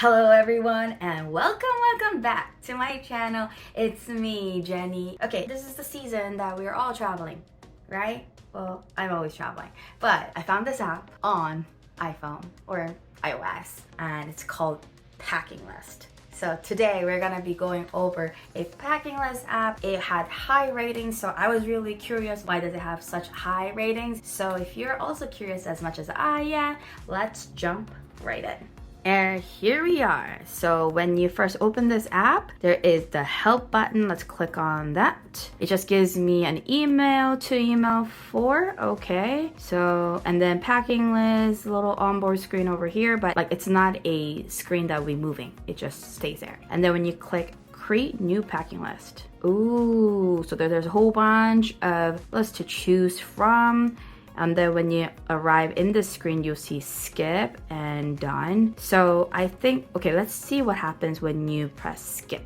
Hello everyone and welcome back to my channel. It's me, Jenny. Okay, this is the season that we're all traveling, right? Well, I'm always traveling, but I found this app on iPhone or iOS and it's called Packing List. So today we're gonna be going over a packing list app. It had high ratings, so I was really curious, why does it have such high ratings? So if you're also curious as much as I am, let's jump right in. And here we are. So when you first open this app, there is the help button. Let's click on that. It just gives me an email to email for. Okay. So, and then packing list, little onboard screen over here, but like it's not a screen that will be moving. It just stays there. And then when you click create new packing list. Ooh, so there's a whole bunch of lists to choose from. And then when you arrive in the screen, you'll see skip and done. So I think, okay, let's see what happens when you press skip.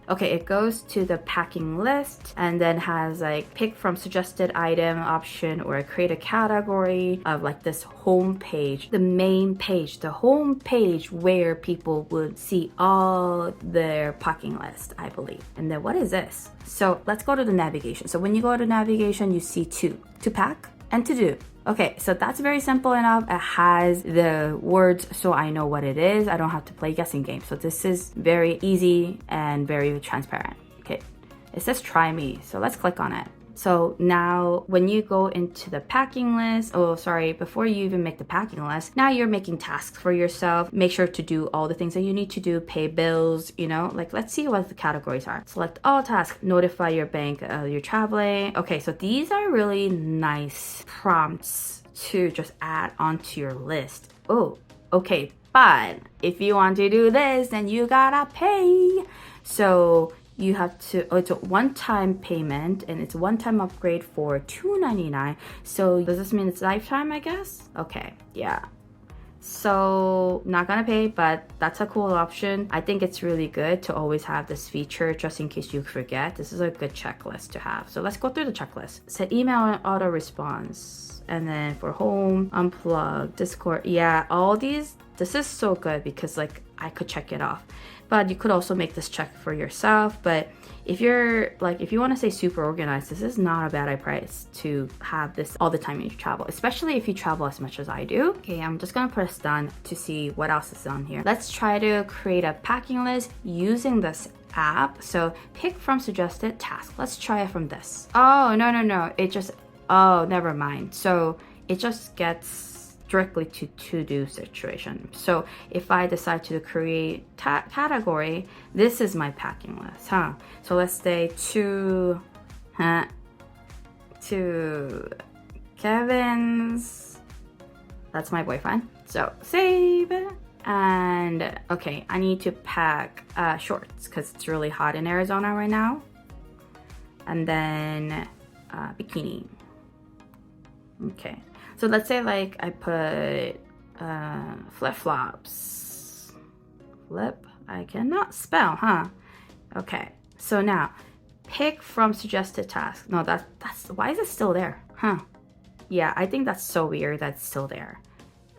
Okay, it goes to the packing list and then has like pick from suggested item option or create a category of like this home page, the main page, the home page where people would see all their packing list, I believe. And then what is this? So let's go to the navigation. So when you go to navigation, you see to pack and to do. Okay, so that's very simple enough. It has the words so I know what it is. I don't have to play guessing games. So this is very easy and very transparent. Okay, it says try me. So let's click on it. So now when you go into the packing list, before you even make the packing list, now you're making tasks for yourself. Make sure to do all the things that you need to do, pay bills, you know, like let's see what the categories are. Select all tasks, notify your bank you're traveling. Okay, so these are really nice prompts to just add onto your list. Oh, okay, but if you want to do this, then you gotta pay. So you have to, it's a one-time payment and it's a one-time upgrade for $2.99. So does this mean it's lifetime, I guess? Okay, yeah. So not gonna pay, but that's a cool option. I think it's really good to always have this feature just in case you forget. This is a good checklist to have. So let's go through the checklist. Set email and auto response. And then for home, unplug, Discord. Yeah, all these, this is so good because like I could check it off. But you could also make this check for yourself. But if you're like, if you want to stay super organized, this is not a bad price to have this all the time when you travel, especially if you travel as much as I do. Okay, I'm just gonna press done to see what else is on here. Let's try to create a packing list using this app. So pick from suggested task. Let's try it from this. Oh, no. It just, oh, never mind. So it just gets directly to to-do situation. So if I decide to create category, this is my packing list, huh? So let's say to Kevin's, that's my boyfriend. So save it. And okay, I need to pack shorts because it's really hot in Arizona right now. And then bikini. Okay, so let's say like I put flip-flops. I cannot spell, huh? Okay, so now pick from suggested task. No, that's why is it still there? Huh? Yeah, I think that's so weird that's still there.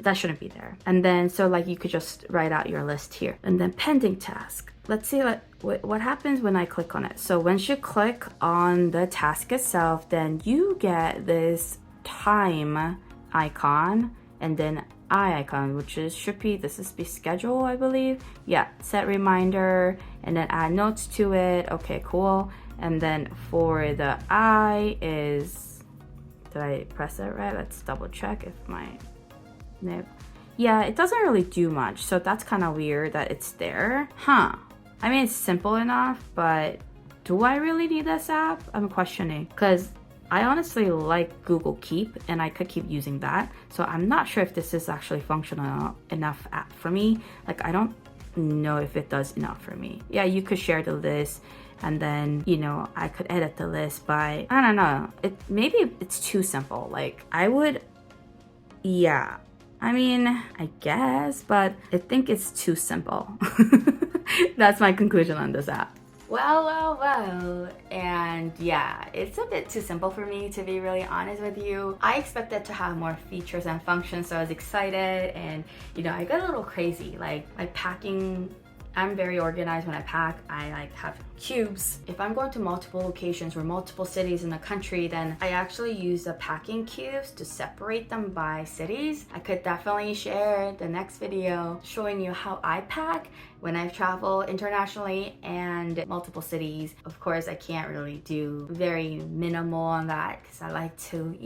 That shouldn't be there. And then so like you could just write out your list here. And then pending task. Let's see what happens when I click on it. So once you click on the task itself, then you get this time icon and then icon, which is this is be schedule, I believe. Yeah, set reminder and then add notes to it. Okay, cool. And then for the I is, did I press it right? Let's double check if my nib. Yeah, it doesn't really do much, so that's kind of weird that it's there, huh? I mean, it's simple enough, but do I really need this app? I'm questioning because I honestly like Google Keep and I could keep using that. So I'm not sure if this is actually functional enough app for me. Like, I don't know if it does enough for me. Yeah, you could share the list and then, you know, I could edit the list by, I don't know. Maybe it's too simple. Like I would, yeah. I mean, I guess, but I think it's too simple. That's my conclusion on this app. Well, and yeah, it's a bit too simple for me, to be really honest with you. I expected to have more features and functions, so I was excited, and I got a little crazy. Like my packing, I'm very organized when I pack. I like have cubes. If I'm going to multiple locations or multiple cities in the country, then I actually use the packing cubes to separate them by cities. I could definitely share the next video showing you how I pack when I travel internationally and multiple cities. Of course, I can't really do very minimal on that because I like to,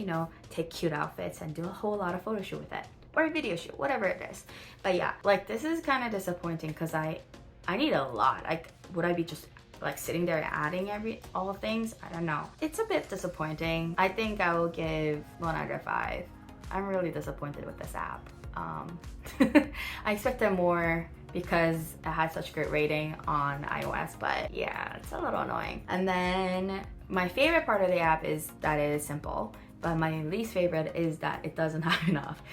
take cute outfits and do a whole lot of photo shoot with it. Or a video shoot, whatever it is. But yeah, like this is kind of disappointing because I need a lot. Like, would I be just like sitting there adding all things? I don't know. It's a bit disappointing. I think I will give 1 out of 5. I'm really disappointed with this app. I expected more because it had such great rating on iOS, but yeah, it's a little annoying. And then my favorite part of the app is that it is simple. But my least favorite is that it doesn't have enough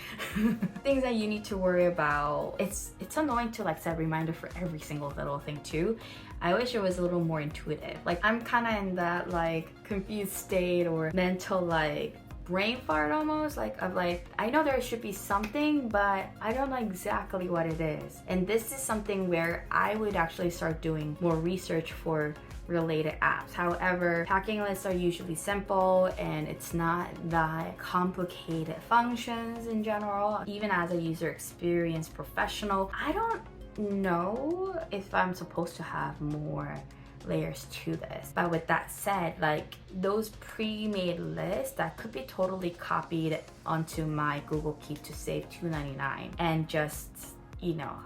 things that you need to worry about. It's annoying to like set a reminder for every single little thing too. I wish it was a little more intuitive. Like I'm kind of in that like confused state or mental like brain fart almost, like of like I know there should be something, but I don't know exactly what it is. And this is something where I would actually start doing more research for related apps. However, packing lists are usually simple and it's not that complicated functions in general. Even as a user experience professional, I don't know if I'm supposed to have more layers to this. But with that said, like those pre-made lists that could be totally copied onto my Google Keep to save $2.99 and just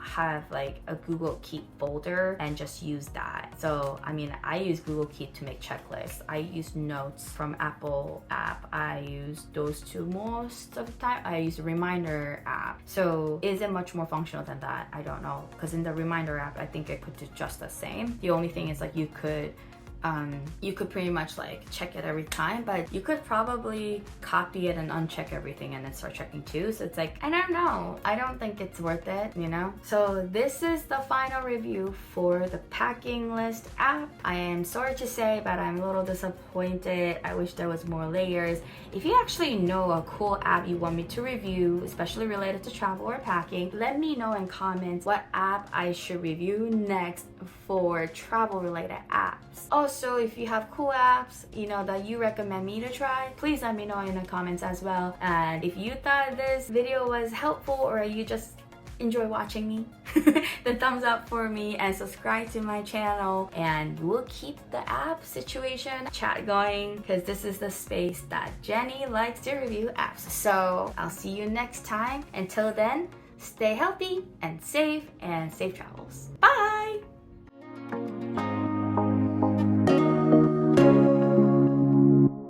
have like a Google Keep folder and just use that. So I mean, I use Google Keep to make checklists. I use Notes from Apple app. I use those two most of the time. I use a Reminder app. So is it much more functional than that? I don't know, because in the Reminder app I think it could do just the same. The only thing is like you could pretty much like check it every time, but you could probably copy it and uncheck everything and then start checking too. So it's like, I don't know. I don't think it's worth it, So this is the final review for the packing list app. I am sorry to say, but I'm a little disappointed. I wish there was more layers. If you actually know a cool app you want me to review, especially related to travel or packing, let me know in comments what app I should review next for travel related apps. Also, if you have cool apps, that you recommend me to try, please let me know in the comments as well. And if you thought this video was helpful or you just enjoy watching me, then thumbs up for me and subscribe to my channel, and we'll keep the app situation chat going because this is the space that Jenny likes to review apps. So I'll see you next time. Until then, stay healthy and safe travels. Bye!